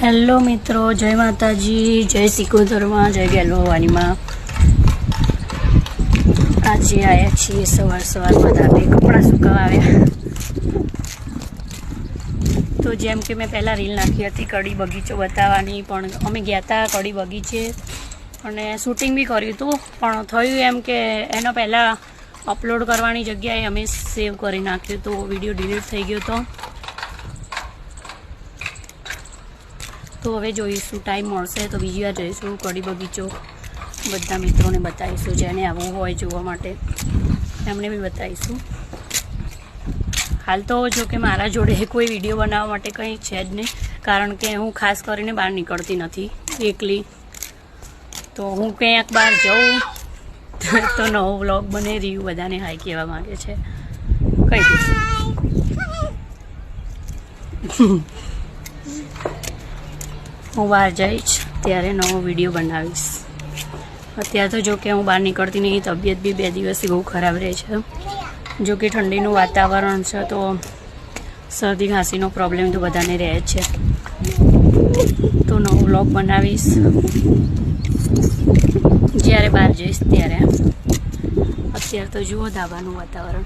Hello મિત્રો, જય માતાજી, જય સિકોતરમાં, જય ગેલવાણીમાં। આજે આવ્યા છીએ સવારમાં ધાબે કપડાં સુકાવા આવ્યા। તો જેમ કે મેં પહેલાં રીલ નાખી હતી કડી બગીચો બતાવવાની, પણ અમે ગયા હતા કડી બગીચે અને શૂટિંગ બી કર્યું હતું, પણ થયું એમ કે એનો પહેલાં અપલોડ કરવાની જગ્યાએ અમે સેવ કરી નાખ્યું તો વિડીયો ડિલીટ થઈ ગયો હતો। તો હવે જોઈશું, ટાઈમ મળશે તો બીજી વાર જઈશું કડી બગીચો, બધા મિત્રોને બતાવીશું, જેને આવવું હોય જોવા માટે એમને બી બતાવીશું। હાલ તો જો કે મારા જોડે કોઈ વિડીયો બનાવવા માટે કંઈ છે જ નહીં, કારણ કે હું ખાસ કરીને બહાર નીકળતી નથી એકલી। તો હું ક્યાંક બહાર જાઉં તો નવો વ્લોગ બને રહ્યું, બધાને હાય કહેવા માગે છે, કહી દઈશું। હું બહાર જઈશ ત્યારે નવો વિડીયો બનાવીશ। અત્યારે તો જો કે હું બહાર નીકળતી નહીં, તબિયત બી 2 દિવસથી બહુ ખરાબ રહે છે। જો કે ઠંડીનું વાતાવરણ છે તો શરદી ખાંસીનો પ્રોબ્લેમ તો બધાને રહે જ છે। તો નવો વ્લોગ બનાવીશ જ્યારે બહાર જઈશ ત્યારે। અત્યારે તો જુઓ ધાબાનું વાતાવરણ।